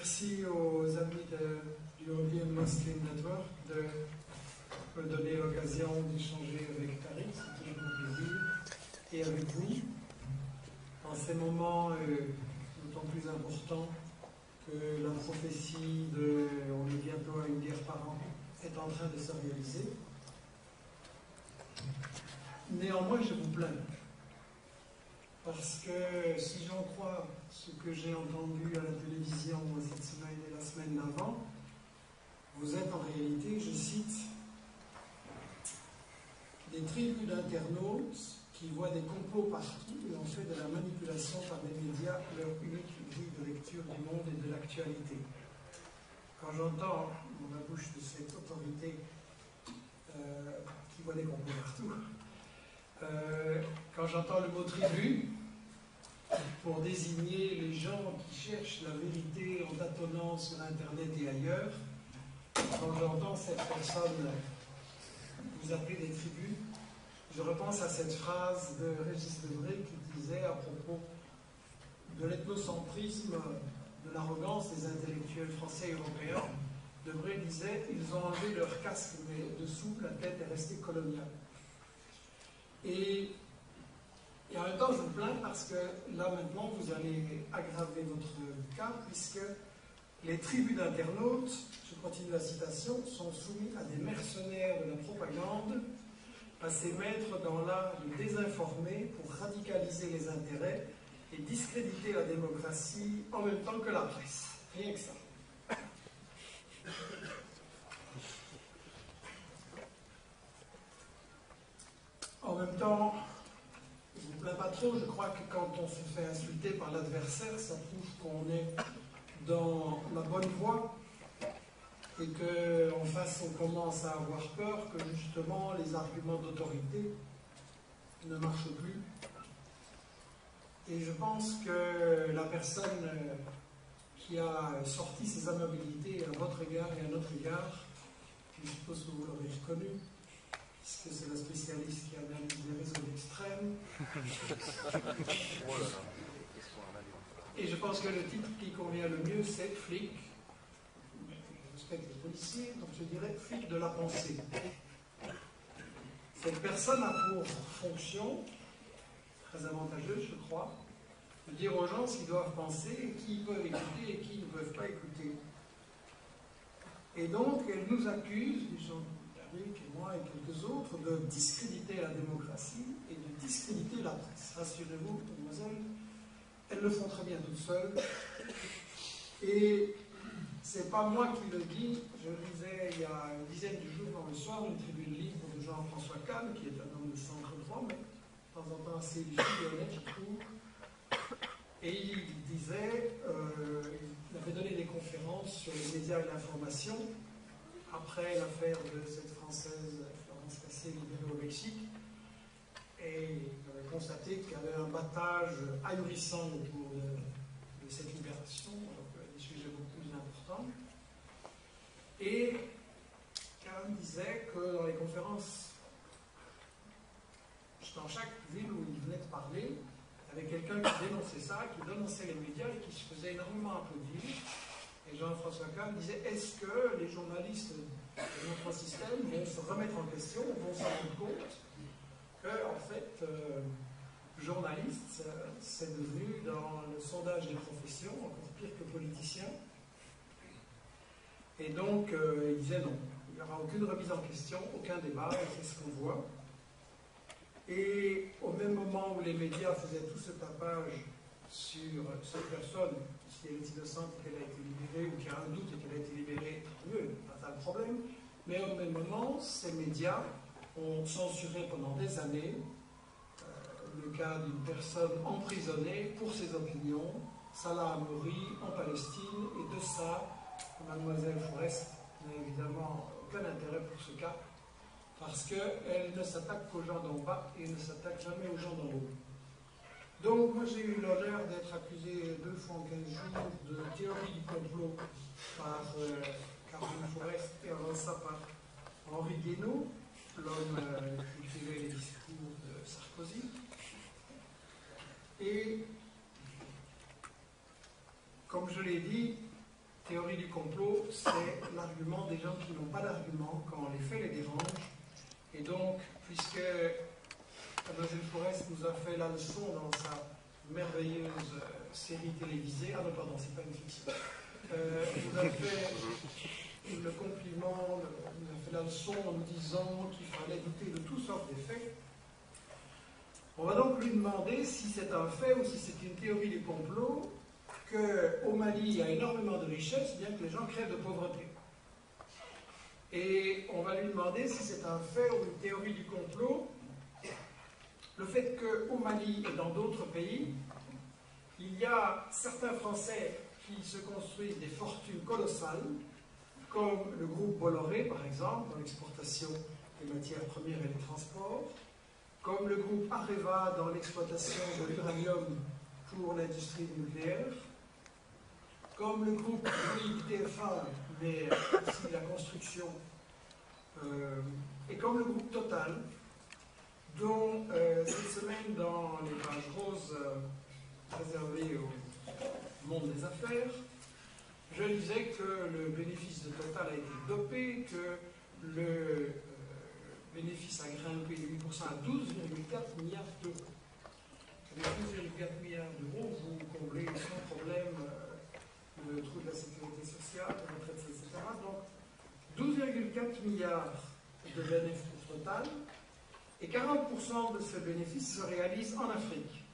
Merci aux amis du European Muslim Network de me donner l'occasion d'échanger avec Tariq, c'est toujours un plaisir, et avec vous, en ces moments d'autant plus importants que la prophétie de « on est bientôt à une guerre par an » est en train de se réaliser. Néanmoins, je vous plains, parce que si j'en crois ce que j'ai entendu à la télévision cette semaine et la semaine d'avant, vous êtes en réalité, je cite, des tribus d'internautes qui voient des complots partout et ont fait de la manipulation par les médias leur unique grille de lecture du monde et de l'actualité. Quand j'entends dans la bouche de cette autorité qui voit des complots partout, quand j'entends le mot tribu pour désigner les gens qui cherchent la vérité en tâtonnant sur Internet et ailleurs, quand j'entends cette personne vous appeler des tribus, je repense à cette phrase de Régis Debray qui disait à propos de l'ethnocentrisme, de l'arrogance des intellectuels français et européens. Debray disait « Ils ont enlevé leur casque, mais dessous, la tête est restée coloniale ». Et en même temps, je me plains parce que là, maintenant, vous allez aggraver votre cas, puisque les tribus d'internautes, je continue la citation, sont soumis à des mercenaires de la propagande, à ces maîtres dans l'art de désinformer pour radicaliser les intérêts et discréditer la démocratie en même temps que la presse. Rien que ça. En même temps, je ne vous plains pas trop, je crois que quand on se fait insulter par l'adversaire, ça prouve qu'on est dans la bonne voie et qu'en face on commence à avoir peur que justement les arguments d'autorité ne marchent plus. Et je pense que la personne qui a sorti ses amabilités à votre égard et à notre égard, je suppose que vous l'aurez reconnu, puisque c'est la spécialiste qui analyse les réseaux d'extrême. Et je pense que le titre qui convient le mieux, c'est « Flic ». Je respecte les policiers, donc je dirais « Flic de la pensée ». Cette personne a pour fonction, très avantageuse je crois, de dire aux gens ce qu'ils doivent penser, et qui peuvent écouter et qui ne peuvent pas écouter. Et donc, elle nous accuse, les gens Tariq et moi et quelques autres, de discréditer la démocratie et de discréditer la presse. Rassurez-vous, mademoiselle, elles le font très bien toutes seules. Et c'est pas moi qui le dis, je lisais il y a une dizaine de jours dans le soir une tribune libre de Jean-François Kahn, qui est un homme de centre droit, mais de temps en temps assez lucide et honnête, je trouve. Et il disait, il avait donné des conférences sur les médias et l'information après l'affaire de cette Française, Florence Cassé, libérée au Mexique. Et il avait constaté qu'il y avait un battage ahurissant autour de cette libération, donc des sujets beaucoup plus importants. Et Kahn disait que dans les conférences, dans chaque ville où il venait de parler, il y avait quelqu'un qui dénonçait ça, qui dénonçait les médias et qui se faisait énormément applaudir. Et Jean-François Kahn disait, est-ce que les journalistes de notre système vont se remettre en question, vont se rendre compte que, en fait, journaliste, c'est devenu, dans le sondage des professions, encore pire que politicien. Et donc, il disait non, il n'y aura aucune remise en question, aucun débat, et c'est ce qu'on voit. Et au même moment où les médias faisaient tout ce tapage sur cette personne, si elle est innocente et qu'elle a été libérée, ou qu'il y a un doute et qu'elle a été libérée, tant mieux, pas de problème. Mais au même moment, ces médias ont censuré pendant des années le cas d'une personne emprisonnée pour ses opinions, Salah Hamouri, en Palestine, et de ça, mademoiselle Forest n'a évidemment aucun intérêt pour ce cas, parce qu'elle ne s'attaque qu'aux gens d'en bas et ne s'attaque jamais aux gens d'en haut. Donc, moi j'ai eu l'honneur d'être accusé 2 fois en 15 jours de théorie du complot par Caroline Forest et avant ça par Henri Guénaud, l'homme qui écrivait les discours de Sarkozy. Et, comme je l'ai dit, théorie du complot, c'est l'argument des gens qui n'ont pas d'argument quand les faits les dérangent. Et donc, puisque Mademoiselle Forest nous a fait la leçon dans sa merveilleuse série télévisée, ah non, pardon, c'est pas une fiction, nous a fait le compliment, nous a fait la leçon en nous disant qu'il fallait douter de toutes sortes de faits. On va donc lui demander si c'est un fait ou si c'est une théorie du complot qu'au Mali, il y a énormément de richesses, bien que les gens crèvent de pauvreté. Et on va lui demander si c'est un fait ou une théorie du complot le fait qu'au Mali et dans d'autres pays, il y a certains Français qui se construisent des fortunes colossales, comme le groupe Bolloré, par exemple, dans l'exportation des matières premières et des transports, comme le groupe Areva dans l'exploitation de l'uranium pour l'industrie nucléaire, comme le groupe Bouygues TF1, mais aussi la construction, et comme le groupe Total, dont cette semaine, dans les pages roses réservées au monde des affaires, je disais que le bénéfice de Total a été dopé, que le bénéfice a grimpé de 8% à 12,4 milliards d'euros. Avec 12,4 milliards d'euros, vous comblez sans problème le trou de la sécurité sociale, la retraite, etc. Donc 12,4 milliards de bénéfices total, et 40% de ce bénéfice se réalise en Afrique.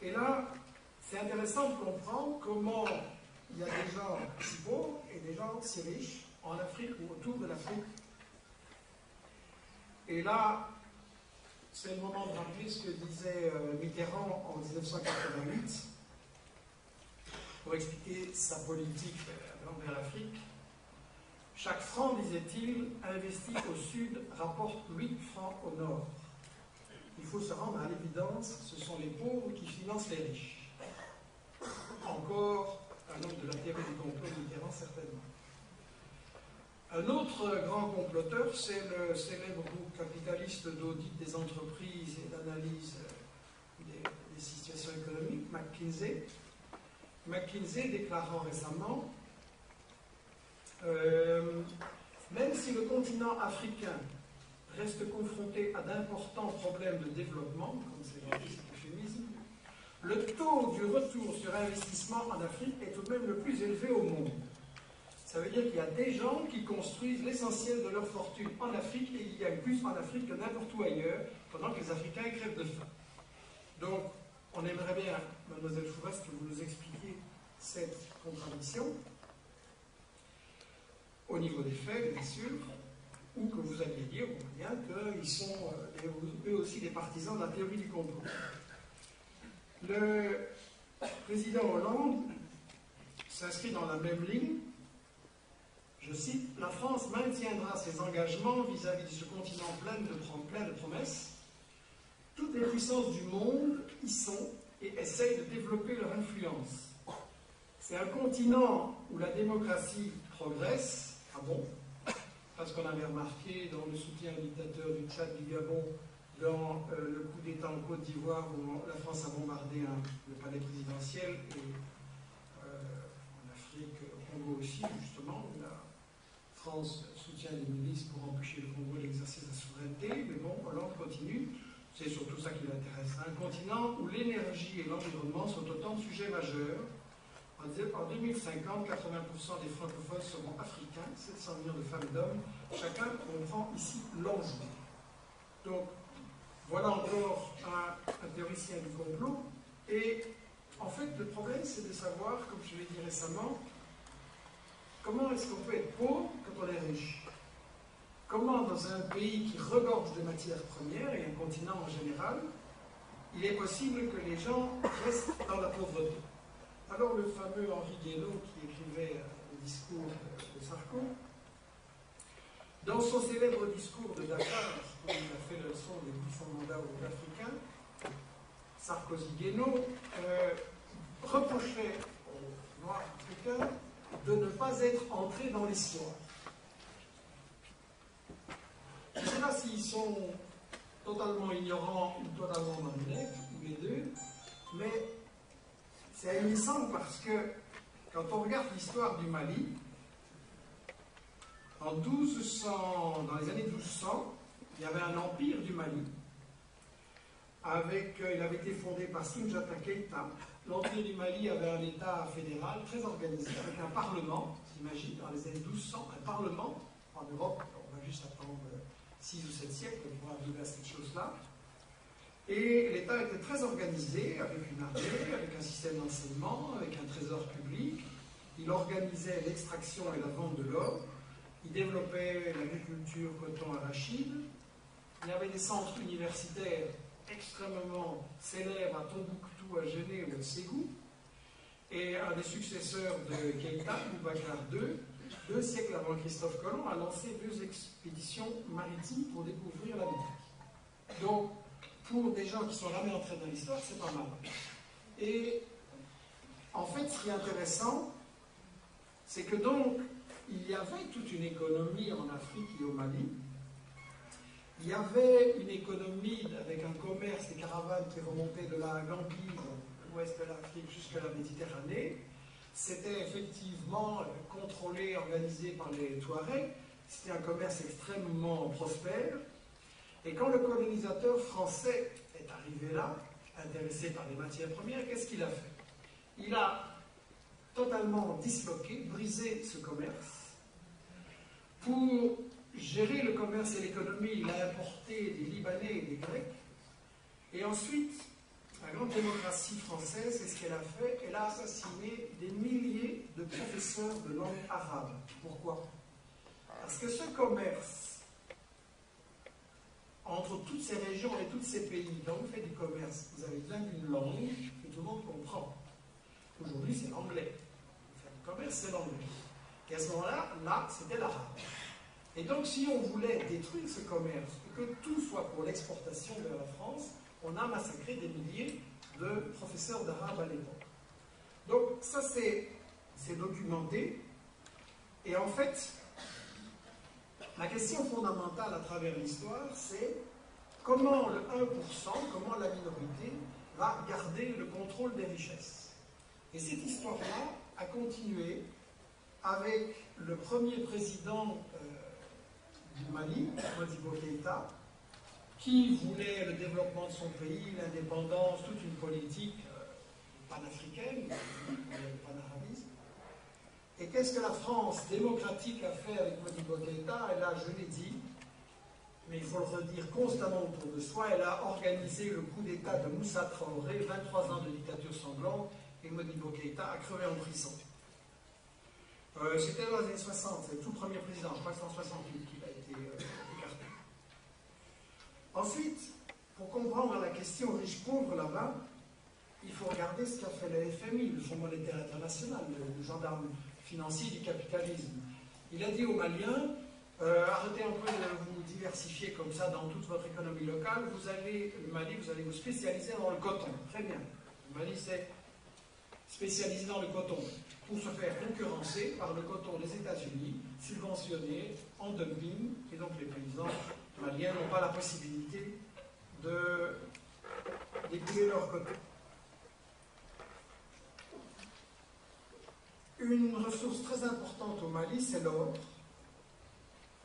Et là, c'est intéressant de comprendre comment il y a des gens si pauvres et des gens si riches en Afrique ou autour de l'Afrique. Et là, c'est le moment de rappeler ce que disait Mitterrand en 1988 pour expliquer sa politique envers l'Afrique. Chaque franc, disait-il, investi au sud rapporte 8 francs au nord. Il faut se rendre à l'évidence, ce sont les pauvres qui financent les riches. Encore un homme de la théorie du complot, Mitterrand, certainement. Un autre grand comploteur, c'est le célèbre groupe capitaliste d'audit des entreprises et d'analyse des situations économiques, McKinsey. McKinsey déclarant récemment même si le continent africain reste confronté à d'importants problèmes de développement, comme c'est gentil cet euphémisme, le taux du retour sur investissement en Afrique est tout de même le plus élevé au monde. Ça veut dire qu'il y a des gens qui construisent l'essentiel de leur fortune en Afrique et il y a plus en Afrique que n'importe où ailleurs, pendant que les Africains crèvent de faim. Donc, on aimerait bien, Mademoiselle Forest, que vous nous expliquiez cette contradiction, au niveau des faits, bien sûr, ou que vous alliez dire, bien qu'ils sont eux aussi des partisans de la théorie du complot. Le président Hollande s'inscrit dans la même ligne. Je cite, « La France maintiendra ses engagements vis-à-vis de ce continent plein de promesses. Toutes les puissances du monde y sont et essayent de développer leur influence. C'est un continent où la démocratie progresse. » Ah bon? Parce qu'on avait remarqué dans le soutien au dictateur du Tchad, du Gabon, dans le coup d'État en Côte d'Ivoire où la France a bombardé le palais présidentiel, et en Afrique, au Congo aussi, justement, où la France soutient les milices pour empêcher le Congo d'exercer sa souveraineté, mais bon, Hollande continue, c'est surtout ça qui l'intéresse. Un continent où l'énergie et l'environnement sont autant de sujets majeurs. En 2050, 80% des francophones seront africains, 700 millions de femmes et d'hommes. Chacun comprend ici l'enjeu. Donc, voilà encore un théoricien du complot. Et en fait, le problème, c'est de savoir, comme je l'ai dit récemment, comment est-ce qu'on peut être pauvre quand on est riche? Comment, dans un pays qui regorge de matières premières, et un continent en général, il est possible que les gens restent dans la pauvreté? Alors le fameux Henri Guénaud qui écrivait le discours de Sarko, dans son célèbre discours de Dakar, où il a fait la leçon des 800 mandats aux Africains, Sarkozy-Guénaud reprochait aux Noirs africains de ne pas être entrés dans l'histoire. Je ne sais pas s'ils sont totalement ignorants ou totalement malhonnêtes, ou les deux, mais c'est ahurissant parce que Quand on regarde l'histoire du Mali, dans les années 1200, il y avait un empire du Mali. Il avait été fondé par Soundiata Keïta. L'empire du Mali avait un État fédéral très organisé, avec un parlement, t'imagines, dans les années 1200, un parlement. En Europe, on va juste attendre 6 ou 7 siècles pour arriver à cette chose-là. Et l'État était très organisé, avec une armée, avec un système d'enseignement, avec un trésor public. Il organisait l'extraction et la vente de l'or. Il développait l'agriculture, coton, arachide. Il y avait des centres universitaires extrêmement célèbres à Tombouctou, à Genève ou à Ségou. Et un des successeurs de Keïta, Boubacar II, 2 siècles avant Christophe Colomb, a lancé 2 expéditions maritimes pour découvrir l'Amérique. Donc, pour des gens qui sont jamais entrés dans l'histoire, c'est pas mal. Et en fait, ce qui est intéressant, c'est que donc, il y avait toute une économie en Afrique et au Mali. Il y avait une économie avec un commerce, des caravanes qui remontaient de la Gambie, l'ouest de l'Afrique, jusqu'à la Méditerranée. C'était effectivement contrôlé, organisé par les Touaregs. C'était un commerce extrêmement prospère. Et quand le colonisateur français est arrivé là, intéressé par les matières premières, qu'est-ce qu'il a fait? Il a totalement disloqué, brisé ce commerce. Pour gérer le commerce et l'économie, il a importé des Libanais et des Grecs. Et ensuite, la grande démocratie française, c'est ce qu'elle a fait, elle a assassiné des milliers de professeurs de langue arabe. Pourquoi? Parce que ce commerce, entre toutes ces régions et tous ces pays, quand vous faites du commerce, vous avez besoin d'une langue que tout le monde comprend. Aujourd'hui, c'est l'anglais. Vous faites du commerce, c'est l'anglais. Et à ce moment-là, c'était l'arabe. Et donc, si on voulait détruire ce commerce, et que tout soit pour l'exportation vers la France, on a massacré des milliers de professeurs d'arabe à l'époque. Donc, ça, c'est documenté. Et en fait, la question fondamentale à travers l'histoire, c'est comment le 1%, comment la minorité va garder le contrôle des richesses. Et cette histoire-là a continué avec le premier président du Mali, Modibo Keïta, qui voulait le développement de son pays, l'indépendance, toute une politique panafricaine, le panarabisme. Et qu'est-ce que la France démocratique a fait avec Modibo Keïta? Elle a, je l'ai dit, mais il faut le redire constamment autour de soi, elle a organisé le coup d'État de Moussa Traoré, 23 ans de dictature sanglante, et Modibo Keïta a crevé en prison. C'était dans les années 60, c'est le tout premier président, je crois que c'est en 68 qu'il a été écarté. Ensuite, pour comprendre la question riche-pauvre là-bas, il faut regarder ce qu'a fait le FMI, le Fonds monétaire international, le gendarme financier du capitalisme. Il a dit aux Maliens, arrêtez un peu de vous diversifier comme ça dans toute votre économie locale, le Mali, vous allez vous spécialiser dans le coton. Très bien. Le Mali s'est spécialisé dans le coton pour se faire concurrencer par le coton des États-Unis, subventionné en dumping, et donc les paysans maliens n'ont pas la possibilité d'écouler leur coton. Une ressource très importante au Mali, c'est l'or.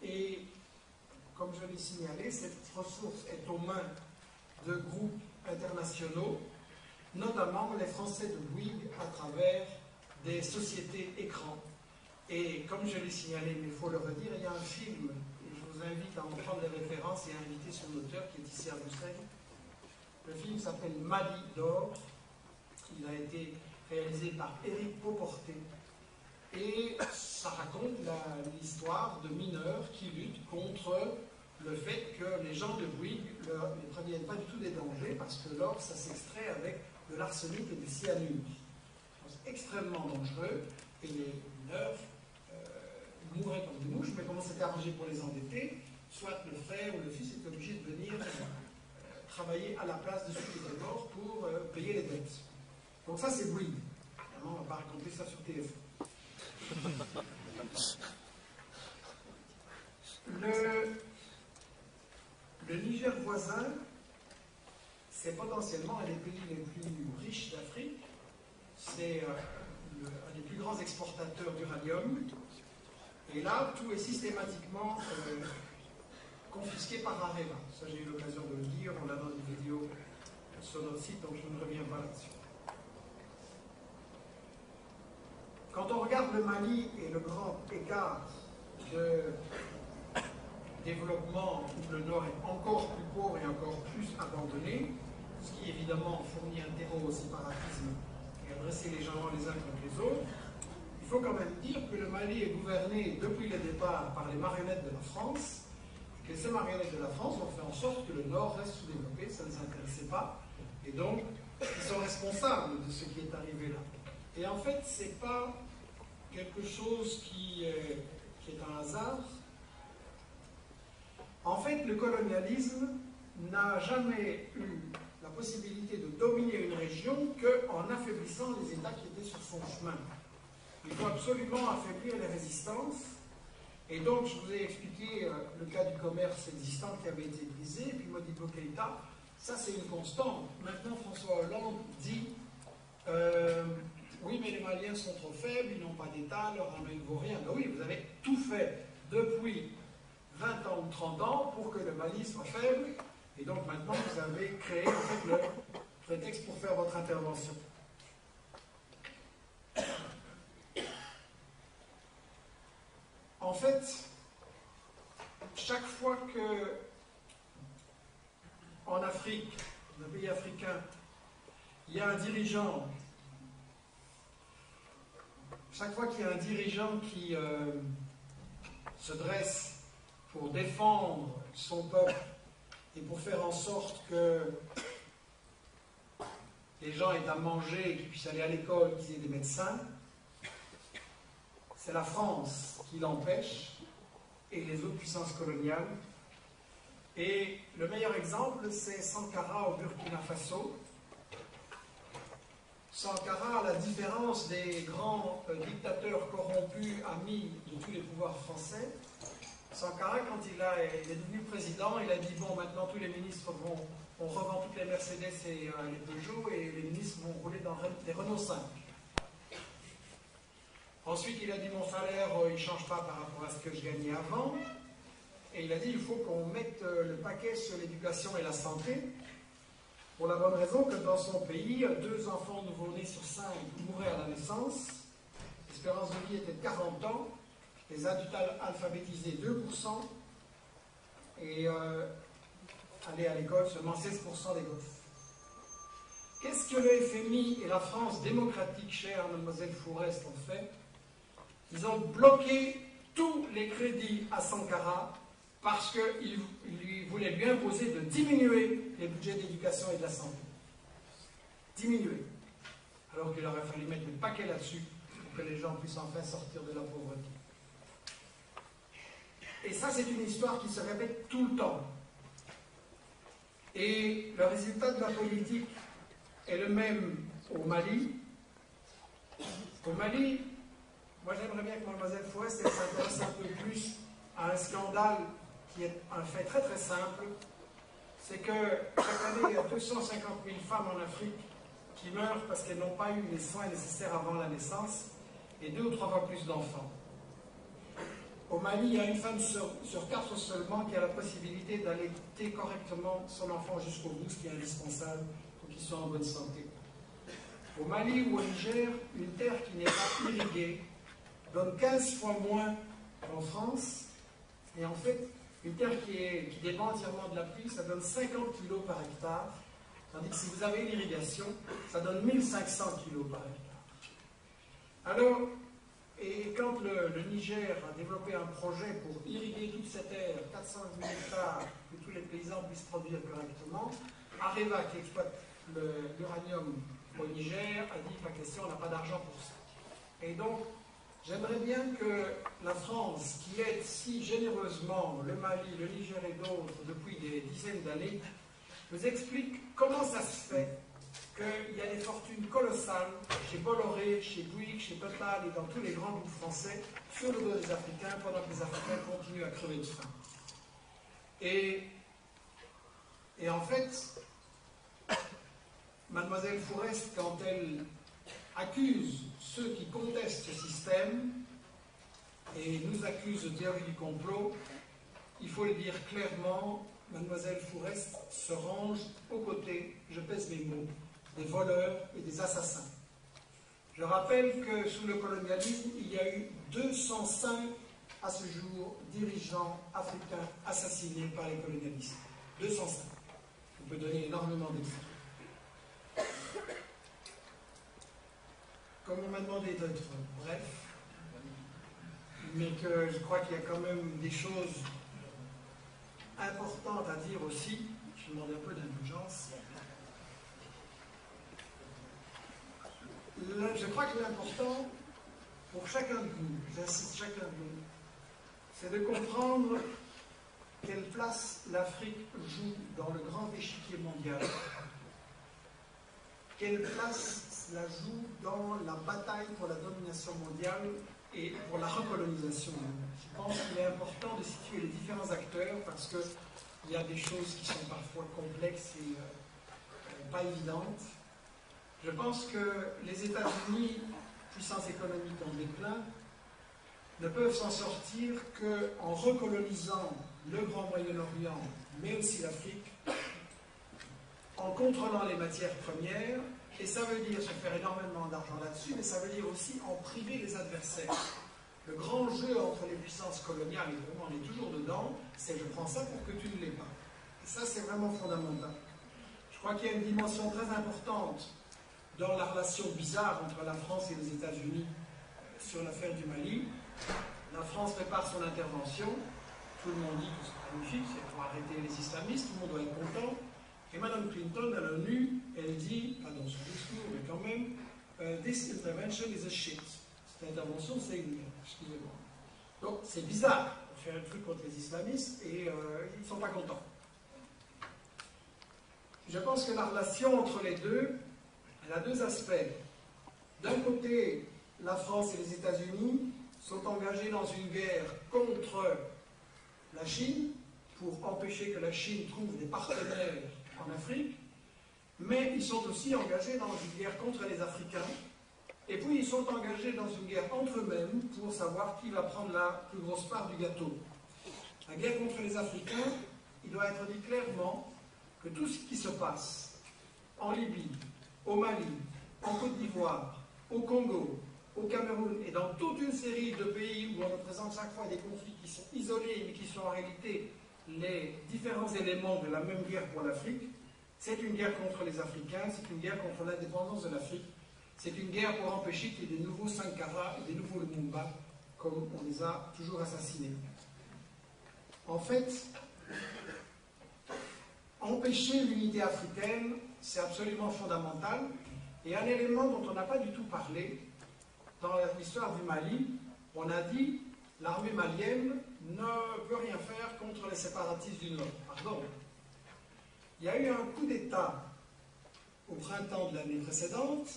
Et comme je l'ai signalé, cette ressource est aux mains de groupes internationaux, notamment les Français de Bouygues à travers des sociétés écrans. Et comme je l'ai signalé, mais il faut le redire, il y a un film, et je vous invite à en prendre les références et à inviter son auteur qui est ici à Bruxelles. Le film s'appelle Mali d'or. Il a été réalisé par Éric Pauporté. Et ça raconte l'histoire de mineurs qui luttent contre le fait que les gens de Bouygues ne préviennent pas du tout des dangers, parce que l'or, ça s'extrait avec de l'arsenic et du cyanure. C'est extrêmement dangereux, et les mineurs mouraient comme des mouches, mais comment c'était arrangé pour les endetter, soit le frère ou le fils est obligé de venir travailler à la place de ceux qui étaient morts pour payer les dettes. Donc ça, c'est Bouygues. On ne va pas raconter ça sur TF1. Le Niger voisin, c'est potentiellement un des pays les plus riches d'Afrique. C'est un des plus grands exportateur d'uranium. Et là, tout est systématiquement confisqué par Areva. Ça, j'ai eu l'occasion de le dire, on l'a dans une vidéo sur notre site, donc je ne reviens pas là-dessus. Quand on regarde le Mali et le grand écart de développement où le Nord est encore plus pauvre et encore plus abandonné, ce qui évidemment fournit un terreau au séparatisme et à dresser les gens les uns contre les autres, il faut quand même dire que le Mali est gouverné depuis le départ par les marionnettes de la France, et que ces marionnettes de la France ont fait en sorte que le Nord reste sous-développé, ça ne les intéressait pas, et donc ils sont responsables de ce qui est arrivé là. Et en fait, ce n'est pas quelque chose qui est un hasard. En fait, le colonialisme n'a jamais eu la possibilité de dominer une région qu'en affaiblissant les États qui étaient sur son chemin. Il faut absolument affaiblir les résistances. Et donc, je vous ai expliqué le cas du commerce existant qui avait été brisé, et puis Modibo Keïta, ça c'est une constante. Maintenant, François Hollande dit oui, mais les Maliens sont trop faibles, ils n'ont pas d'État, leur armée ne vaut rien. Ben oui, vous avez tout fait depuis 20 ans ou 30 ans pour que le Mali soit faible, et donc maintenant vous avez créé en fait le prétexte pour faire votre intervention. En fait, chaque fois que en Afrique, dans un pays africain, il y a un dirigeant, chaque fois qu'il y a un dirigeant qui se dresse pour défendre son peuple et pour faire en sorte que les gens aient à manger, qu'ils puissent aller à l'école, qu'ils aient des médecins, c'est la France qui l'empêche et les autres puissances coloniales. Et le meilleur exemple, c'est Sankara au Burkina Faso. Sankara, à la différence des grands dictateurs corrompus, amis de tous les pouvoirs français, Sankara, quand il est devenu président, il a dit, bon, maintenant tous les ministres on revend toutes les Mercedes et les Peugeot, et les ministres vont rouler dans des Renault 5. Ensuite, il a dit, mon salaire, il ne change pas par rapport à ce que je gagnais avant. Et il a dit, il faut qu'on mette le paquet sur l'éducation et la santé, pour la bonne raison que dans son pays, 2 enfants nouveau-nés sur 5 mouraient à la naissance, l'espérance de vie était de 40 ans, les adultes alphabétisés 2%, et aller à l'école seulement 16% des gosses. Qu'est-ce que le FMI et la France démocratique, chère mademoiselle Fourest, ont fait? Ils ont bloqué tous les crédits à Sankara parce qu'ils voulaient lui imposer de diminuer les budgets d'éducation et de la santé. Diminuer. Alors qu'il aurait fallu mettre le paquet là-dessus pour que les gens puissent enfin sortir de la pauvreté. Et ça, c'est une histoire qui se répète tout le temps. Et le résultat de la politique est le même au Mali. Au Mali, moi j'aimerais bien que Mademoiselle Fourest s'intéresse un peu plus à un scandale qui est un fait très très simple. C'est que chaque année, il y a 250 000 femmes en Afrique qui meurent parce qu'elles n'ont pas eu les soins nécessaires avant la naissance, et 2 ou 3 fois plus d'enfants. Au Mali, il y a une femme sur 4 seulement qui a la possibilité d'allaiter correctement son enfant jusqu'au bout, ce qui est indispensable pour qu'il soit en bonne santé. Au Mali ou au Niger, une terre qui n'est pas irriguée donne 15 fois moins qu'en France, et en fait, une terre qui dépend entièrement de la pluie, ça donne 50 kg par hectare, tandis que si vous avez l'irrigation, ça donne 1500 kg par hectare. Alors, et quand le Niger a développé un projet pour irriguer toute cette terre, 400 000 hectares, que tous les paysans puissent produire correctement, Areva, qui exploite l'uranium au Niger, a dit, pas question, on n'a pas d'argent pour ça. Et donc, j'aimerais bien que la France, qui aide si généreusement le Mali, le Niger et d'autres depuis des dizaines d'années, nous explique comment ça se fait qu'il y a des fortunes colossales chez Bolloré, chez Bouygues, chez Total et dans tous les grands groupes français sur le dos des Africains pendant que les Africains continuent à crever de faim. Et en fait, Mademoiselle Fourest, quand elle accuse ceux qui contestent ce système et nous accuse de théorie du complot, il faut le dire clairement, mademoiselle Fourest se range aux côtés, je pèse mes mots, des voleurs et des assassins. Je rappelle que sous le colonialisme, il y a eu 205 à ce jour dirigeants africains assassinés par les colonialistes. 205. On peut donner énormément d'exemples. Comme on m'a demandé d'être bref, mais que je crois qu'il y a quand même des choses importantes à dire aussi, je demande un peu d'indulgence. Je crois que l'important pour chacun de vous, j'insiste chacun de vous, c'est de comprendre quelle place l'Afrique joue dans le grand échiquier mondial. Quelle place la joue dans la bataille pour la domination mondiale et pour la recolonisation. Je pense qu'il est important de situer les différents acteurs parce qu'il y a des choses qui sont parfois complexes et pas évidentes. Je pense que les États-Unis, puissance économique en déclin, ne peuvent s'en sortir qu'en recolonisant le Grand Moyen-Orient, mais aussi l'Afrique, en contrôlant les matières premières, et ça veut dire se faire énormément d'argent là-dessus, mais ça veut dire aussi en priver les adversaires. Le grand jeu entre les puissances coloniales, et vraiment on est toujours dedans, c'est je prends ça pour que tu ne l'aies pas. Et ça c'est vraiment fondamental. Je crois qu'il y a une dimension très importante dans la relation bizarre entre la France et les États-Unis sur l'affaire du Mali. La France prépare son intervention, tout le monde dit que c'est magnifique, c'est pour arrêter les islamistes, tout le monde doit être content. Et Mme Clinton, à l'ONU, elle dit, pas dans son discours, mais quand même, this intervention is a shit. Cette intervention, c'est une merde, excusez-moi. Donc, c'est bizarre. On fait un truc contre les islamistes et ils ne sont pas contents. Je pense que la relation entre les deux, elle a deux aspects. D'un côté, la France et les États-Unis sont engagés dans une guerre contre la Chine pour empêcher que la Chine trouve des partenaires en Afrique, mais ils sont aussi engagés dans une guerre contre les Africains, et puis ils sont engagés dans une guerre entre eux-mêmes pour savoir qui va prendre la plus grosse part du gâteau. La guerre contre les Africains, il doit être dit clairement que tout ce qui se passe en Libye, au Mali, en Côte d'Ivoire, au Congo, au Cameroun et dans toute une série de pays où on représente chaque fois des conflits qui sont isolés mais qui sont en réalité les différents éléments de la même guerre pour l'Afrique, c'est une guerre contre les Africains, c'est une guerre contre l'indépendance de l'Afrique, c'est une guerre pour empêcher qu'il y ait des nouveaux Sankara et des nouveaux Lumumba, comme on les a toujours assassinés. En fait, empêcher l'unité africaine, c'est absolument fondamental, et un élément dont on n'a pas du tout parlé, dans l'histoire du Mali, on a dit l'armée malienne ne peut rien faire contre les séparatistes du Nord. Pardon. Il y a eu un coup d'État au printemps de l'année précédente,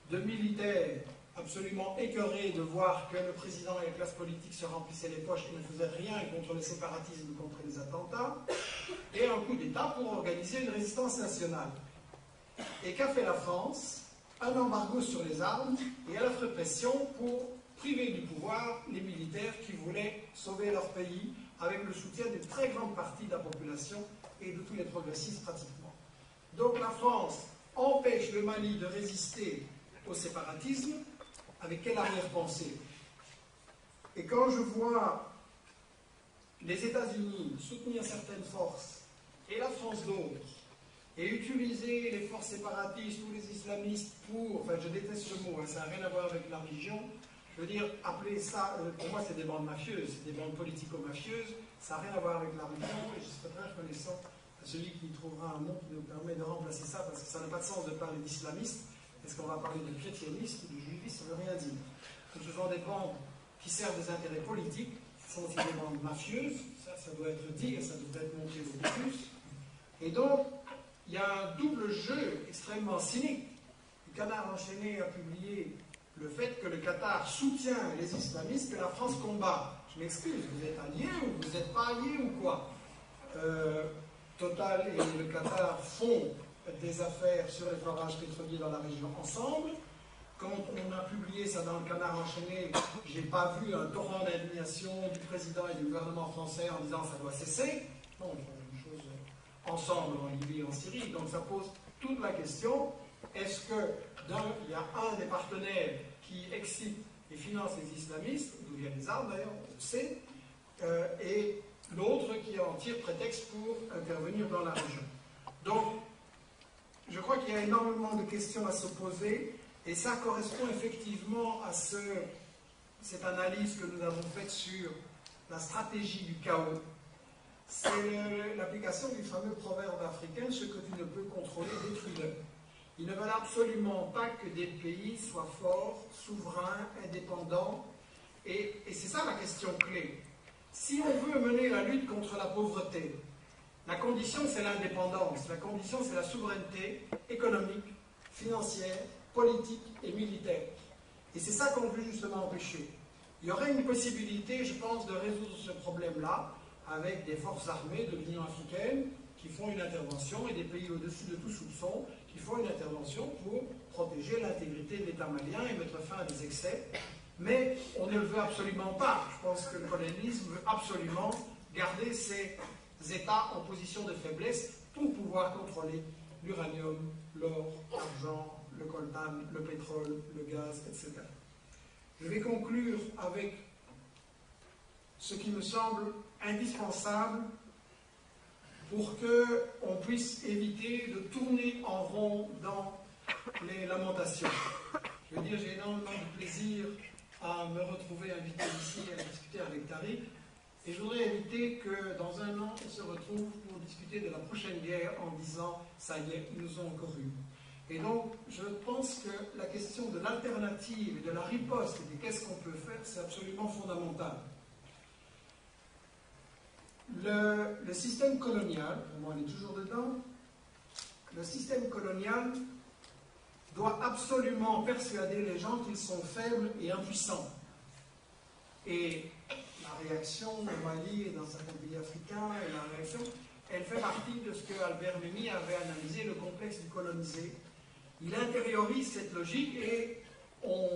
de militaires absolument écœurés de voir que le président et la classe politique se remplissaient les poches et ne faisaient rien contre les séparatismes ou contre les attentats, et un coup d'État pour organiser une résistance nationale. Et qu'a fait la France? Un embargo sur les armes, et elle a fait pression pour priver du pouvoir les militaires qui voulaient sauver leur pays avec le soutien d'une très grande partie de la population et de tous les progressistes pratiquement. Donc la France empêche le Mali de résister au séparatisme, avec quelle arrière-pensée? Et quand je vois les États-Unis soutenir certaines forces et la France d'autres, et utiliser les forces séparatistes ou les islamistes pour, enfin je déteste ce mot, hein, ça n'a rien à voir avec la religion, je veux dire, appeler ça, pour moi c'est des bandes mafieuses, c'est des bandes politico-mafieuses, ça n'a rien à voir avec la religion, et je serais très reconnaissant à celui qui trouvera un mot qui nous permet de remplacer ça, parce que ça n'a pas de sens de parler d'islamistes, est-ce qu'on va parler de chrétianistes ou de juifistes, ça ne veut rien dire. Donc, ce sont des bandes qui servent des intérêts politiques, ce sont aussi des bandes mafieuses, ça doit être dit, et ça devrait être montré beaucoup plus, et donc, il y a un double jeu extrêmement cynique. Le Canard enchaîné a publié le fait que le Qatar soutient les islamistes que la France combat. Je m'excuse, vous êtes alliés ou vous n'êtes pas alliés ou quoi? Total et le Qatar font des affaires sur les forages pétroliers dans la région ensemble. Quand on a publié ça dans le Canard enchaîné, je n'ai pas vu un torrent d'indignation du président et du gouvernement français en disant ça doit cesser. Non, on fait une chose ensemble en Libye et en Syrie. Donc ça pose toute la question, est-ce qu'il y a un des partenaires qui excite et finance les islamistes, d'où viennent les armes d'ailleurs, on le sait, et l'autre qui en tire prétexte pour intervenir dans la région. Donc, je crois qu'il y a énormément de questions à se poser, et ça correspond effectivement à cette analyse que nous avons faite sur la stratégie du chaos. C'est l'application du fameux proverbe africain, ce que tu ne peux contrôler, détruis-le. Ils ne veulent absolument pas que des pays soient forts, souverains, indépendants, et c'est ça la question clé. Si on veut mener la lutte contre la pauvreté, la condition c'est l'indépendance, la condition c'est la souveraineté économique, financière, politique et militaire. Et c'est ça qu'on veut justement empêcher. Il y aurait une possibilité, je pense, de résoudre ce problème-là avec des forces armées de l'Union africaine qui font une intervention et des pays au-dessus de tout soupçon qui font une intervention pour protéger l'intégrité de l'État malien et mettre fin à des excès. Mais on ne le veut absolument pas. Je pense que le colonialisme veut absolument garder ces États en position de faiblesse pour pouvoir contrôler l'uranium, l'or, l'argent, le coltan, le pétrole, le gaz, etc. Je vais conclure avec ce qui me semble indispensable pour qu'on puisse éviter de tourner en rond dans les lamentations. Je veux dire, j'ai énormément de plaisir à me retrouver invité ici à discuter avec Tariq, et je voudrais éviter que dans un an, on se retrouve pour discuter de la prochaine guerre en disant « ça y est, ils nous ont encore eu ». Et donc, je pense que la question de l'alternative, de la riposte et de qu'est-ce qu'on peut faire, c'est absolument fondamental. Le système colonial, pour moi on est toujours dedans, le système colonial doit absolument persuader les gens qu'ils sont faibles et impuissants. Et la réaction au Mali et dans certains pays africains, et la réaction, elle fait partie de ce que Albert Memmi avait analysé, le complexe du colonisé. Il intériorise cette logique et on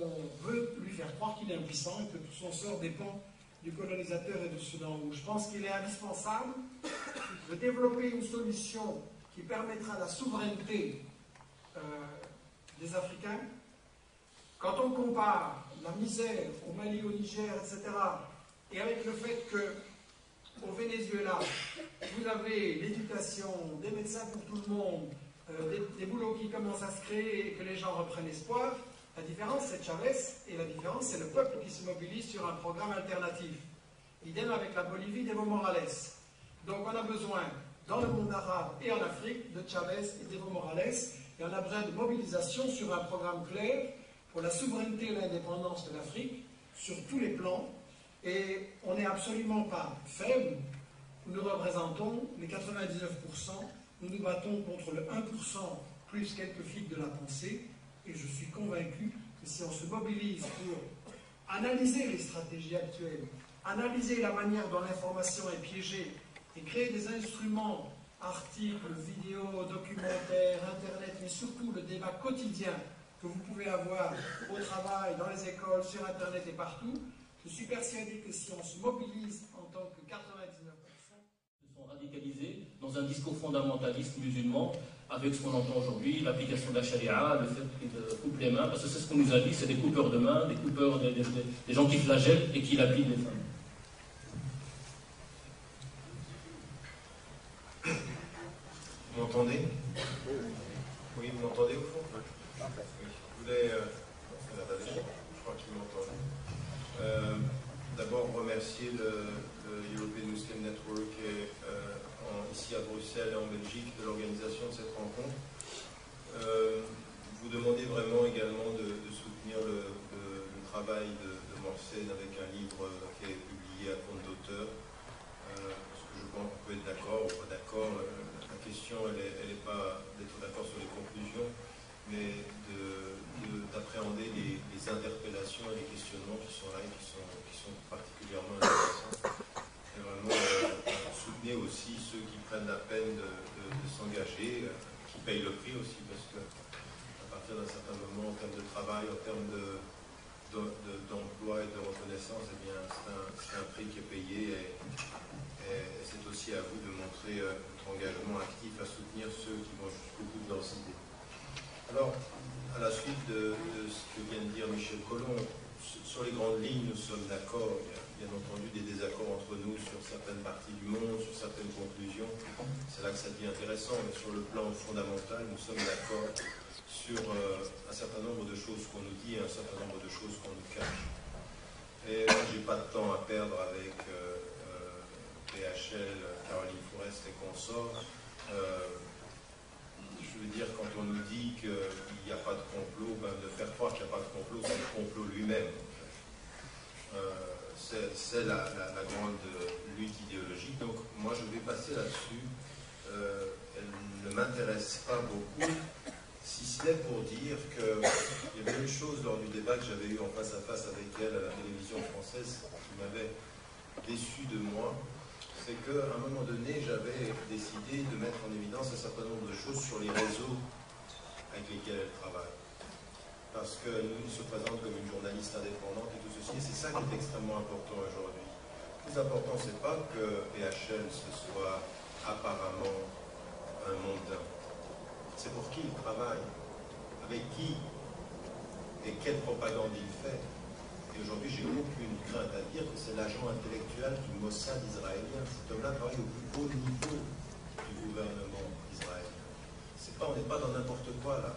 veut lui faire croire qu'il est impuissant et que tout son sort dépend du colonisateur et de ceux d'en haut. Je pense qu'il est indispensable de développer une solution qui permettra la souveraineté des Africains. Quand on compare la misère au Mali, au Niger, etc., et avec le fait qu'au Venezuela, vous avez l'éducation, des médecins pour tout le monde, des boulots qui commencent à se créer et que les gens reprennent espoir, la différence c'est Chavez et la différence c'est le peuple qui se mobilise sur un programme alternatif. Idem avec la Bolivie d'Evo Morales. Donc on a besoin, dans le monde arabe et en Afrique, de Chavez et d'Evo Morales, et on a besoin de mobilisation sur un programme clair pour la souveraineté et l'indépendance de l'Afrique, sur tous les plans, et on n'est absolument pas faible. Nous représentons les 99%, nous nous battons contre le 1% plus quelques flics de la pensée, et je suis convaincu que si on se mobilise pour analyser les stratégies actuelles, analyser la manière dont l'information est piégée, et créer des instruments, articles, vidéos, documentaires, Internet, mais surtout le débat quotidien que vous pouvez avoir au travail, dans les écoles, sur Internet et partout, je suis persuadé que si on se mobilise en tant que 99%... sont radicalisés dans un discours fondamentaliste musulman, avec ce qu'on entend aujourd'hui, l'application de la charia, le fait de couper les mains, parce que c'est ce qu'on nous a dit, c'est des coupeurs de mains, des coupeurs, des gens qui flagellent et qui lapident les femmes. Vous m'entendez? Oui, vous m'entendez au fond? Oui. Je voulais... je crois qu'il m'entend. D'abord remercier le European Muslim Network et, ici à Bruxelles et en Belgique de l'organisation de cette rencontre. Vous demandez vraiment également de soutenir le travail de Morsen avec un livre qui est publié à compte d'auteur. Parce que je pense qu'on peut être d'accord ou pas d'accord. La question, elle n'est pas d'être d'accord sur les conclusions, mais d'appréhender les interpellations et les questionnements qui sont là et qui sont particulièrement intéressants. Et vraiment soutenez aussi ceux qui prennent la peine de s'engager, qui payent le prix aussi, parce que à partir d'un certain moment, en termes de travail, en termes d'emploi et de reconnaissance, eh bien, c'est un prix qui est payé et c'est aussi à vous de montrer votre engagement actif à soutenir ceux qui vont jusqu'au bout de leurs idées. Alors, à la suite de ce que vient de dire Michel Collomb, sur les grandes lignes, nous sommes d'accord. Il y a bien entendu des désaccords entre nous sur certaines parties du monde, sur certaines conclusions. C'est là que ça devient intéressant, mais sur le plan fondamental, nous sommes d'accord sur un certain nombre de choses qu'on nous dit et un certain nombre de choses qu'on nous cache. Et moi, je n'ai pas de temps à perdre avec PHL, Caroline Forest et consorts. Je veux dire, quand on nous dit qu'il n'y a pas de complot, ben, de faire croire qu'il n'y a pas de complot, c'est le complot lui-même. C'est la grande lutte idéologique. Donc, moi, je vais passer là-dessus. Elle ne m'intéresse pas beaucoup, si ce n'est pour dire qu'il y avait une chose lors du débat que j'avais eu en face à face avec elle à la télévision française qui m'avait déçu de moi. C'est qu'à un moment donné, j'avais décidé de mettre en évidence un certain nombre de choses sur les réseaux avec lesquels elle travaille. Parce que nous se présente comme une journaliste indépendante et tout ceci, et c'est ça qui est extrêmement important aujourd'hui. Le plus important, c'est pas que PHL ce soit apparemment un mondain. C'est pour qui il travaille, avec qui et quelle propagande il fait. Et aujourd'hui, j'ai aucune crainte à dire que c'est l'agent intellectuel du Mossad israélien. Cet homme-là travaille au plus haut niveau du gouvernement israélien. On n'est pas dans n'importe quoi là.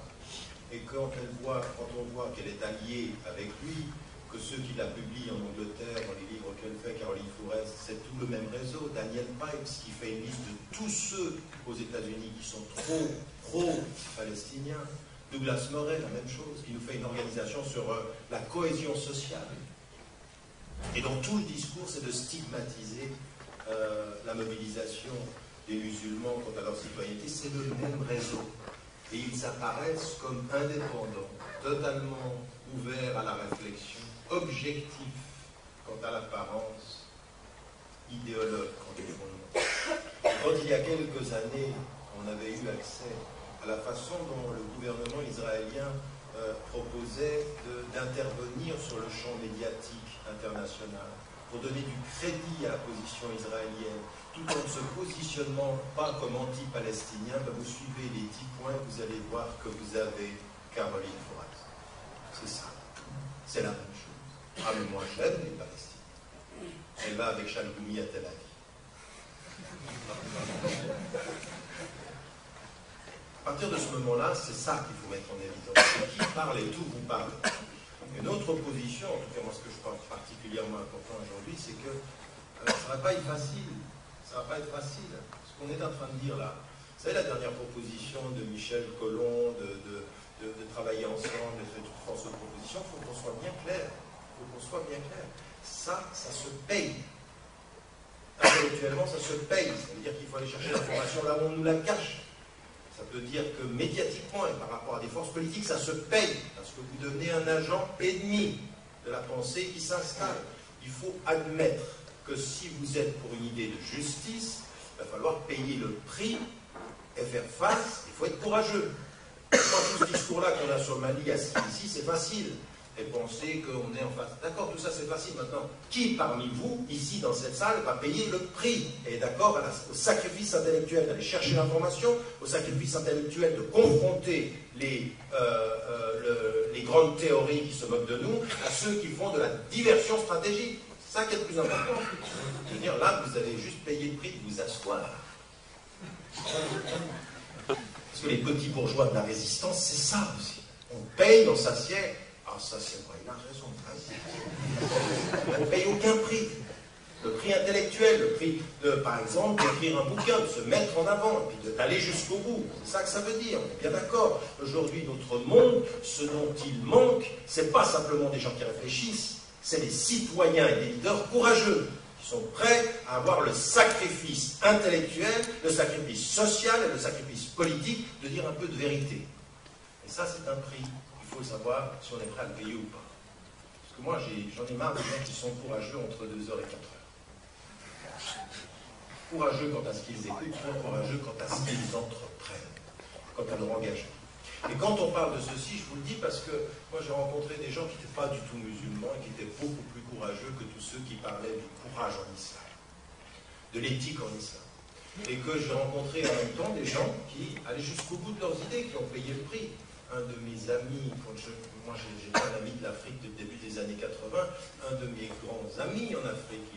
Et quand on voit qu'elle est alliée avec lui, que ceux qui la publient en Angleterre, dans les livres qu'elle fait, Caroline Forest, c'est tout le même réseau. Daniel Pipes qui fait une liste de tous ceux aux États-Unis qui sont trop pro-palestiniens. Douglas Murray, la même chose, qui nous fait une organisation sur la cohésion sociale. Et dans tout le discours, c'est de stigmatiser la mobilisation des musulmans quant à leur citoyenneté. C'est le même réseau. Et ils apparaissent comme indépendants, totalement ouverts à la réflexion, objectifs quant à l'apparence, idéologues quant au fondement. Quand il y a quelques années, on avait eu accès à la façon dont le gouvernement israélien proposait d'intervenir sur le champ médiatique international pour donner du crédit à la position israélienne, tout en ne se positionnant pas comme anti-palestinien, ben vous suivez les 10 points, vous allez voir que vous avez Caroline Forest. C'est ça. C'est la même chose. Ah mais moi j'aime les Palestiniens. Elle va avec Chalgoumi à Tel Aviv. À partir de ce moment-là, c'est ça qu'il faut mettre en évidence. C'est qui parle et tout vous parle. Une autre position, en tout cas moi ce que je pense particulièrement important aujourd'hui, c'est que ça ne va pas être facile. Ça ne va pas être facile. Ce qu'on est en train de dire là, vous savez la dernière proposition de Michel Collomb, de travailler ensemble, de faire toute force de proposition, il faut qu'on soit bien clair. Il faut qu'on soit bien clair. Ça se paye. Intellectuellement, ça se paye. Ça veut dire qu'il faut aller chercher l'information là où on nous la cache. Ça veut dire que médiatiquement et par rapport à des forces politiques, ça se paye. Parce que vous devenez un agent ennemi de la pensée qui s'installe. Il faut admettre que si vous êtes pour une idée de justice, il va falloir payer le prix et faire face. Il faut être courageux. Quand tout ce discours-là qu'on a sur le Mali ici, c'est facile. Et penser qu'on est en face. D'accord, tout ça c'est facile maintenant. Qui parmi vous, ici dans cette salle, va payer le prix? Et d'accord au sacrifice intellectuel d'aller chercher l'information, au sacrifice intellectuel de confronter les grandes théories qui se moquent de nous, à ceux qui font de la diversion stratégique. C'est ça qui est le plus important. Je veux dire, là, vous allez juste payer le prix de vous asseoir. Parce que les petits bourgeois de la résistance, c'est ça aussi. On paye, on s'assied. Ah, ça c'est vrai, il a raison. On ne paye aucun prix. Le prix intellectuel, le prix, par exemple, d'écrire un bouquin, de se mettre en avant, et puis d'aller jusqu'au bout. C'est ça que ça veut dire, on est bien d'accord. Aujourd'hui, notre monde, ce dont il manque, ce n'est pas simplement des gens qui réfléchissent, c'est des citoyens et des leaders courageux, qui sont prêts à avoir le sacrifice intellectuel, le sacrifice social et le sacrifice politique de dire un peu de vérité. Et ça, c'est un prix. Il faut savoir si on est prêt à le payer ou pas. Parce que moi, j'en ai marre de gens qui sont courageux entre 2h et 4h. Courageux quant à ce qu'ils écoutent, moins courageux quant à ce qu'ils entreprennent, quant à leur engagement. Et quand on parle de ceci, je vous le dis parce que moi j'ai rencontré des gens qui n'étaient pas du tout musulmans et qui étaient beaucoup plus courageux que tous ceux qui parlaient du courage en islam, de l'éthique en islam. Et que j'ai rencontré en même temps des gens qui allaient jusqu'au bout de leurs idées, qui ont payé le prix. Un de mes amis, moi j'étais un ami de l'Afrique depuis le début des années 80, un de mes grands amis en Afrique,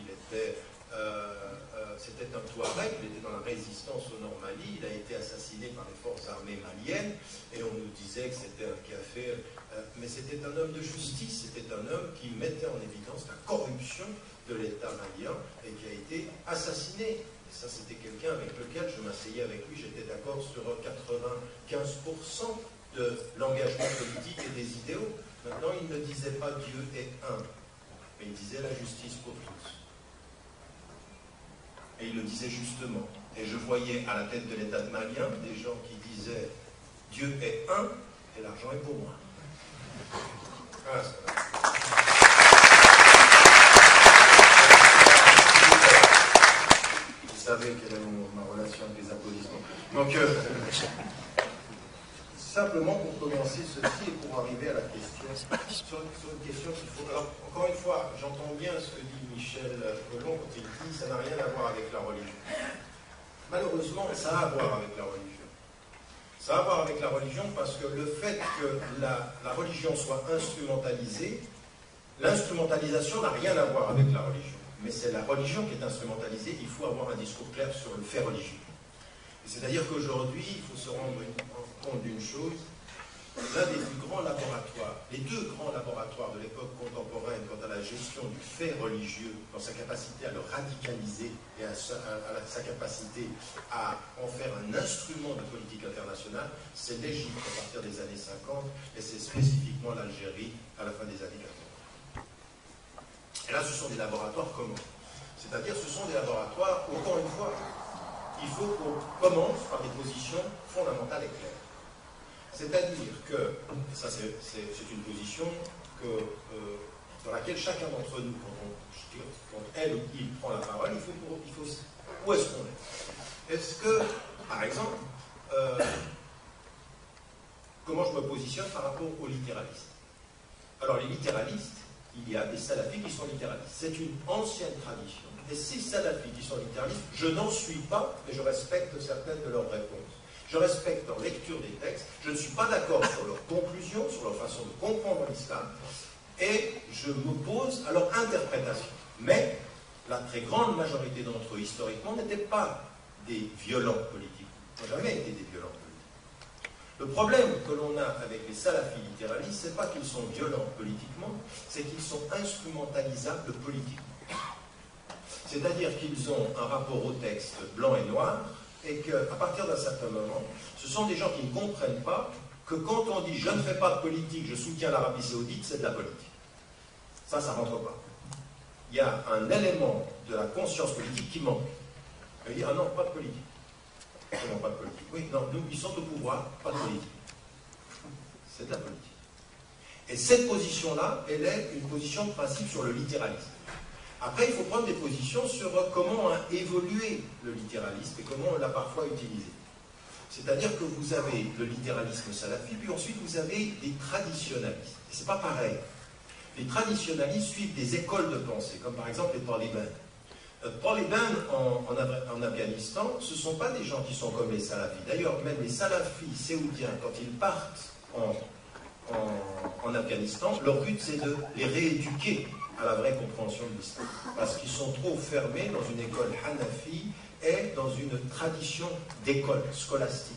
c'était un Touareg, il était dans la résistance au Nord-Mali, il a été assassiné par les forces armées maliennes, et on nous disait que c'était un café, mais c'était un homme de justice, c'était un homme qui mettait en évidence la corruption de l'État malien, et qui a été assassiné. Et ça, c'était quelqu'un avec lequel je m'asseyais avec lui, j'étais d'accord sur 95% de l'engagement politique et des idéaux. Maintenant, il ne disait pas Dieu est un, mais il disait la justice pour tous. Et il le disait justement. Et je voyais à la tête de l'État malien des gens qui disaient Dieu est un et l'argent est pour moi. Ah, vous savez quelle est ma relation avec les applaudissements. Donc, simplement pour commencer ceci et pour arriver à la question, sur une question qu'il faut... Alors, encore une fois, j'entends bien ce que dit Michel Colomb quand il dit ça n'a rien à voir avec la religion. Malheureusement, ça a à voir avec la religion. Ça a à voir avec la religion parce que le fait que la religion soit instrumentalisée, l'instrumentalisation n'a rien à voir avec la religion. Mais c'est la religion qui est instrumentalisée, il faut avoir un discours clair sur le fait religieux. C'est-à-dire qu'aujourd'hui, il faut se rendre compte d'une chose, l'un des plus grands laboratoires, les deux grands laboratoires de l'époque contemporaine quant à la gestion du fait religieux, dans sa capacité à le radicaliser et à sa capacité à en faire un instrument de politique internationale, c'est l'Égypte à partir des années 50 et c'est spécifiquement l'Algérie à la fin des années 80. Et là, ce sont des laboratoires communs. C'est-à-dire, ce sont des laboratoires, encore une fois, il faut qu'on commence par des positions fondamentales et claires. C'est-à-dire que, ça c'est une position dans laquelle chacun d'entre nous, quand elle ou il prend la parole, il faut où est-ce qu'on est? Est-ce que, par exemple, comment je me positionne par rapport aux littéralistes? Alors les littéralistes, il y a des salafis qui sont littéralistes. C'est une ancienne tradition. Et ces salafis qui sont littéralistes, je n'en suis pas, mais je respecte certaines de leurs réponses. Je respecte leur lecture des textes, je ne suis pas d'accord sur leurs conclusions, sur leur façon de comprendre l'islam, et je m'oppose à leur interprétation. Mais la très grande majorité d'entre eux, historiquement, n'étaient pas des violents politiques. Ils n'ont jamais été des violents politiques. Le problème que l'on a avec les salafis littéralistes, ce n'est pas qu'ils sont violents politiquement, c'est qu'ils sont instrumentalisables politiquement. C'est-à-dire qu'ils ont un rapport au texte blanc et noir, et qu'à partir d'un certain moment, ce sont des gens qui ne comprennent pas que quand on dit « je ne fais pas de politique, je soutiens l'Arabie Saoudite », c'est de la politique. Ça ne rentre pas. Il y a un élément de la conscience politique qui manque. On dit « ah non, pas de politique ». Comment pas de politique? Oui, non, nous, ils sont au pouvoir, pas de politique. C'est de la politique. Et cette position-là, elle est une position de principe sur le littéralisme. Après, il faut prendre des positions sur comment a évolué le littéralisme et comment on l'a parfois utilisé. C'est-à-dire que vous avez le littéralisme salafi, puis ensuite vous avez des traditionalistes. Et c'est pas pareil. Les traditionalistes suivent des écoles de pensée, comme par exemple les talibans. Talibans en Afghanistan, ce ne sont pas des gens qui sont comme les salafis. D'ailleurs, même les salafis saoudiens, quand ils partent en Afghanistan, leur but c'est de les rééduquer à la vraie compréhension de l'islam. Parce qu'ils sont trop fermés dans une école hanafi et dans une tradition d'école scolastique.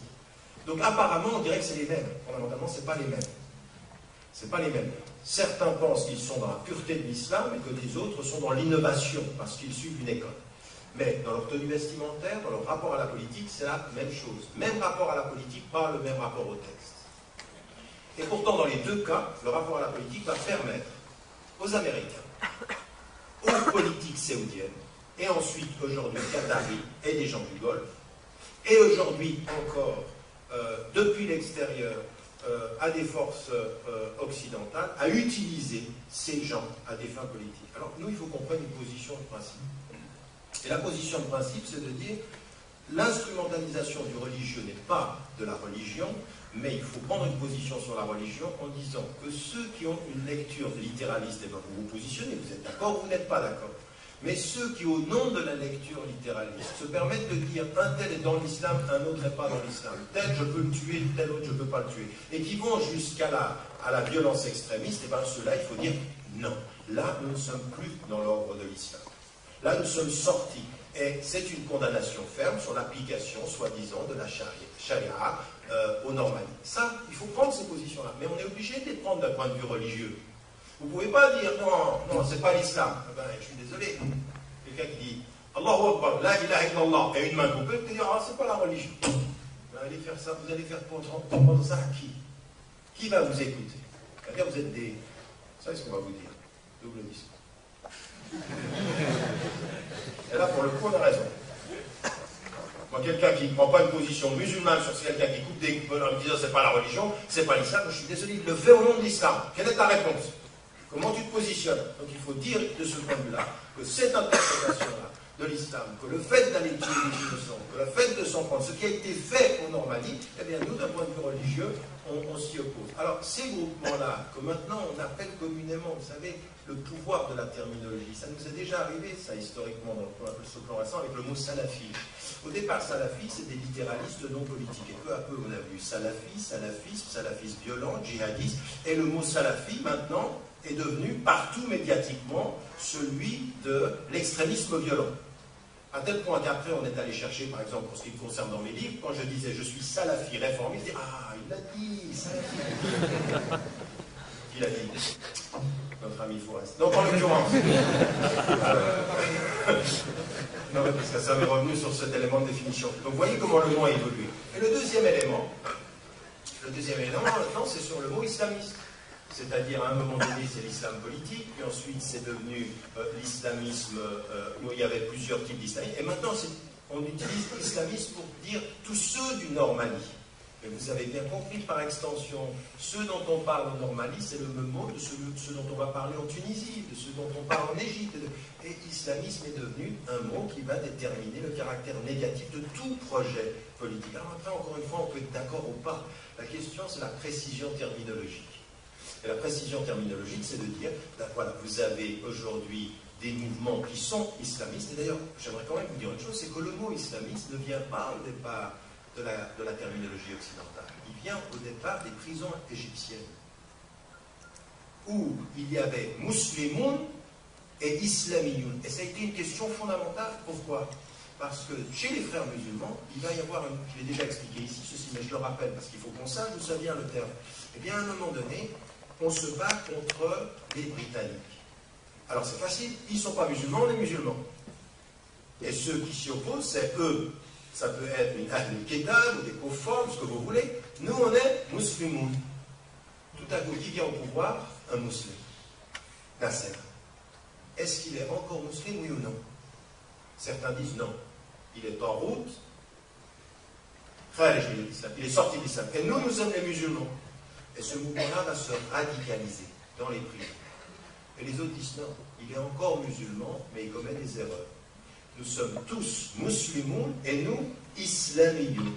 Donc apparemment, on dirait que c'est les mêmes. Fondamentalement, ce n'est pas les mêmes. C'est pas les mêmes. Certains pensent qu'ils sont dans la pureté de l'islam et que les autres sont dans l'innovation parce qu'ils suivent une école. Mais dans leur tenue vestimentaire, dans leur rapport à la politique, c'est la même chose. Même rapport à la politique, pas le même rapport au texte. Et pourtant, dans les deux cas, le rapport à la politique va permettre aux Américains, aux politiques saoudiennes, et ensuite aujourd'hui Qataris et des gens du Golfe, et aujourd'hui encore, depuis l'extérieur, à des forces occidentales, à utiliser ces gens à des fins politiques. Alors nous, il faut qu'on prenne une position de principe. Et la position de principe, c'est de dire l'instrumentalisation du religieux n'est pas de la religion, mais il faut prendre une position sur la religion en disant que ceux qui ont une lecture littéraliste, eh bien, vous vous positionnez, vous êtes d'accord ou vous n'êtes pas d'accord. Mais ceux qui, au nom de la lecture littéraliste, se permettent de dire un tel est dans l'islam, un autre n'est pas dans l'islam, tel je peux le tuer, tel autre je ne peux pas le tuer, et qui vont jusqu'à la violence extrémiste, et bien ceux-là, il faut dire non. Là, nous ne sommes plus dans l'ordre de l'islam. Là, nous sommes sortis. Et c'est une condamnation ferme sur l'application, soi-disant, de la charia aux normalités. Ça, il faut prendre ces positions-là. Mais on est obligé de les prendre d'un point de vue religieux. Vous ne pouvez pas dire non, non, c'est pas l'islam. Eh ben, je suis désolé. Quelqu'un qui dit Allahu Akbar, la ilaha illallah, et une main coupée, vous pouvez dire ah, c'est pas la religion. Vous allez faire ça, vous allez faire prendre ça à qui? Qui va vous écouter? C'est-à-dire, vous êtes des. Ça, c'est ce qu'on va vous dire. Double discours. Et là, pour le coup, on a raison. Moi, quelqu'un qui ne prend pas une position musulmane sur quelqu'un qui coupe des en me disant c'est pas la religion, c'est pas l'islam, je suis désolé, il le fait au nom de l'islam. Quelle est ta réponse? Comment tu te positionnes? Donc il faut dire de ce point de vue-là que cette interprétation-là de l'islam, que le fait d'aller tuer les innocents, que le fait de s'en prendre, ce qui a été fait au Normandie, eh bien nous, d'un point de vue religieux, on s'y oppose. Alors ces groupements-là, que maintenant on appelle communément, vous savez, le pouvoir de la terminologie, ça nous est déjà arrivé, ça historiquement, dans ce plan récent, avec le mot salafi. Au départ, salafi, c'est des littéralistes non politiques. Et peu à peu, on a vu salafi, salafisme, salafisme violent, djihadiste, et le mot salafi, maintenant, est devenu partout médiatiquement celui de l'extrémisme violent. À tel point qu'après, on est allé chercher, par exemple, pour ce qui me concerne dans mes livres, quand je disais je suis salafi réformiste, je disais ah, il l'a dit, salafi. Qui l'a dit? Notre ami Forest. Donc en l'occurrence. Non, mais parce que ça m'est revenu sur cet élément de définition. Donc vous voyez comment le mot a évolué. Et le deuxième élément, maintenant, c'est sur le mot islamiste. C'est-à-dire, à un moment donné, c'est l'islam politique, puis ensuite, c'est devenu l'islamisme, où il y avait plusieurs types d'islamisme. Et maintenant, on utilise l'islamisme pour dire tous ceux du Normandie. Mais vous avez bien compris, par extension, ceux dont on parle en Normandie, c'est le même mot de ceux dont on va parler en Tunisie, de ceux dont on parle en Égypte. Et islamisme est devenu un mot qui va déterminer le caractère négatif de tout projet politique. Alors après, encore une fois, on peut être d'accord ou pas. La question, c'est la précision terminologique. Et la précision terminologique, c'est de dire, ben voilà, vous avez aujourd'hui des mouvements qui sont islamistes. Et d'ailleurs, j'aimerais quand même vous dire une chose, c'est que le mot islamiste ne vient pas au départ de la terminologie occidentale. Il vient au départ des prisons égyptiennes, où il y avait muslimoun et islamiyoun. Et ça a été une question fondamentale. Pourquoi? Parce que chez les frères musulmans, il va y avoir, je l'ai déjà expliqué ici, ceci, mais je le rappelle, parce qu'il faut qu'on sache d'où ça vient le terme. Eh bien, à un moment donné, on se bat contre les Britanniques. Alors c'est facile, ils ne sont pas musulmans, on est musulmans. Et ceux qui s'y opposent, c'est eux. Ça peut être une Ahl-Kitab ou des Kofars, ce que vous voulez. Nous, on est musulmans. Tout à coup, qui vient au pouvoir? Un musulman. Nasser. Est-ce qu'il est encore musulman, oui ou non? Certains disent non. Il est en route. Il est sorti de l'islam. Et nous, nous sommes les musulmans. Et ce mouvement-là va se radicaliser dans les prisons. Et les autres disent non, il est encore musulman, mais il commet des erreurs. Nous sommes tous musulmans et nous, islamiyoun.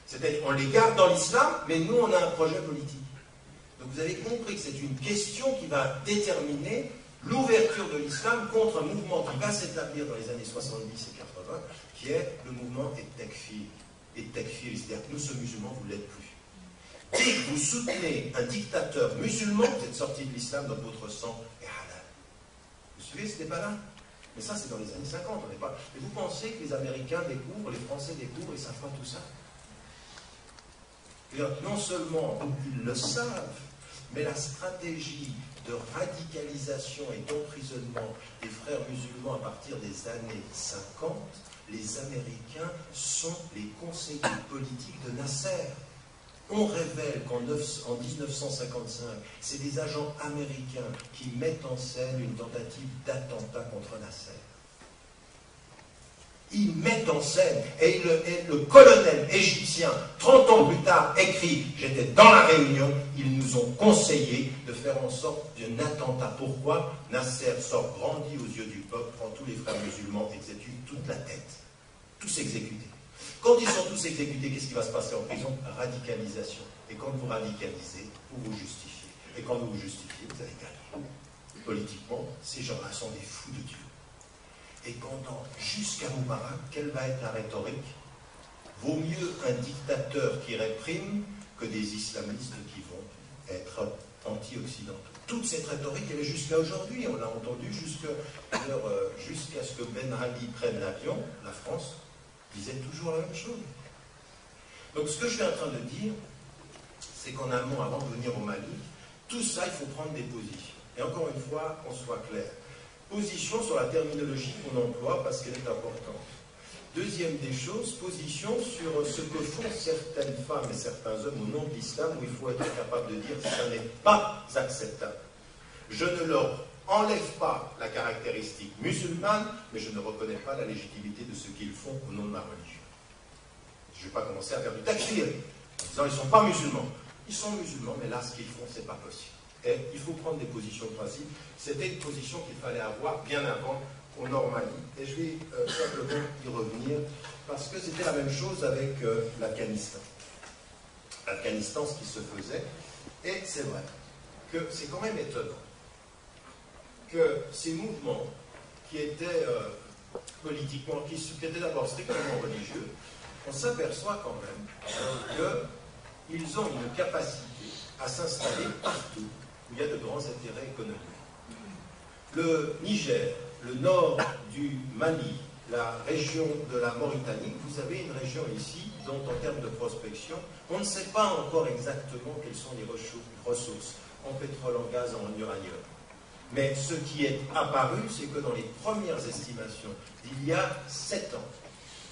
C'est-à-dire on les garde dans l'islam, mais nous, on a un projet politique. Donc vous avez compris que c'est une question qui va déterminer l'ouverture de l'islam contre un mouvement qui va s'établir dans les années 70 et 80, qui est le mouvement Takfir. Et Takfir, c'est-à-dire que nous, ce musulman, vous ne l'êtes plus. Dès que vous soutenez un dictateur musulman, vous êtes sorti de l'islam, donc votre sang est halal. Vous suivez ce débat-là? Mais ça, c'est dans les années 50, on n'est pas... Et vous pensez que les Américains découvrent, les Français découvrent, ils ne savent pas tout ça? Et non seulement ils le savent, mais la stratégie de radicalisation et d'emprisonnement des frères musulmans à partir des années 50, les Américains sont les conseillers politiques de Nasser. On révèle qu'en 1955, c'est des agents américains qui mettent en scène une tentative d'attentat contre Nasser. Ils mettent en scène, et le colonel égyptien, 30 ans plus tard, écrit « J'étais dans la réunion, ils nous ont conseillé de faire en sorte d'un attentat. » Pourquoi? Nasser sort brandi aux yeux du peuple, prend tous les frères musulmans, exécute toute la tête. Tous exécutés. Quand ils sont tous exécutés, qu'est-ce qui va se passer en prison? Radicalisation. Et quand vous radicalisez, vous vous justifiez. Et quand vous vous justifiez, vous allez gagner. Politiquement, ces gens-là sont des fous de Dieu. Et pendant, jusqu'à Moubarak, quelle va être la rhétorique? Vaut mieux un dictateur qui réprime que des islamistes qui vont être anti-occidentaux. Toute cette rhétorique, elle est jusqu'à aujourd'hui. On l'a entendu jusqu'à ce que Ben Ali prenne l'avion, la France disait toujours la même chose. Donc ce que je suis en train de dire, c'est qu'en amont, avant de venir au Mali, tout ça, il faut prendre des positions. Et encore une fois, qu'on soit clair. Position sur la terminologie qu'on emploie parce qu'elle est importante. Deuxième des choses, position sur ce que font certaines femmes et certains hommes au nom de l'islam, où il faut être capable de dire que ça n'est pas acceptable. Je ne leur enlève pas la caractéristique musulmane, mais je ne reconnais pas la légitimité de ce qu'ils font au nom de ma religion. Je ne vais pas commencer à faire du takfir en disant ils ne sont pas musulmans. Ils sont musulmans, mais là, ce qu'ils font, ce n'est pas possible. Et il faut prendre des positions de principe. C'était une position qu'il fallait avoir bien avant au Normandie. Et je vais simplement y revenir, parce que c'était la même chose avec l'Afghanistan. L'Afghanistan, ce qui se faisait, et c'est vrai que c'est quand même étonnant que ces mouvements qui étaient politiquement, qui étaient d'abord strictement religieux, on s'aperçoit quand même qu'ils ont une capacité à s'installer partout où il y a de grands intérêts économiques. Le Niger, le nord du Mali, la région de la Mauritanie, vous avez une région ici dont en termes de prospection, on ne sait pas encore exactement quelles sont les ressources en pétrole, en gaz, en uranium. Mais ce qui est apparu, c'est que dans les premières estimations d'il y a 7 ans,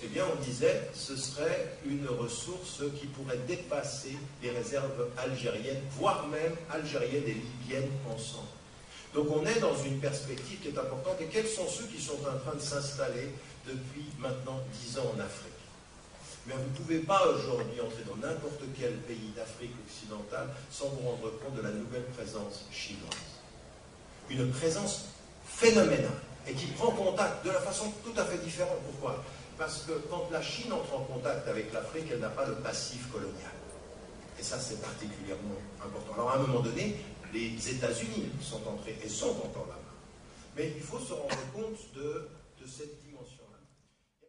eh bien on disait que ce serait une ressource qui pourrait dépasser les réserves algériennes, voire même algériennes et libyennes ensemble. Donc on est dans une perspective qui est importante. Et quels sont ceux qui sont en train de s'installer depuis maintenant 10 ans en Afrique? Mais vous ne pouvez pas aujourd'hui entrer dans n'importe quel pays d'Afrique occidentale sans vous rendre compte de la nouvelle présence chinoise. Une présence phénoménale et qui prend contact de la façon tout à fait différente. Pourquoi? Parce que quand la Chine entre en contact avec l'Afrique, elle n'a pas le passif colonial. Et ça, c'est particulièrement important. Alors, à un moment donné, les États-Unis sont entrés et sont encore là-bas. Mais il faut se rendre compte de cette dimension.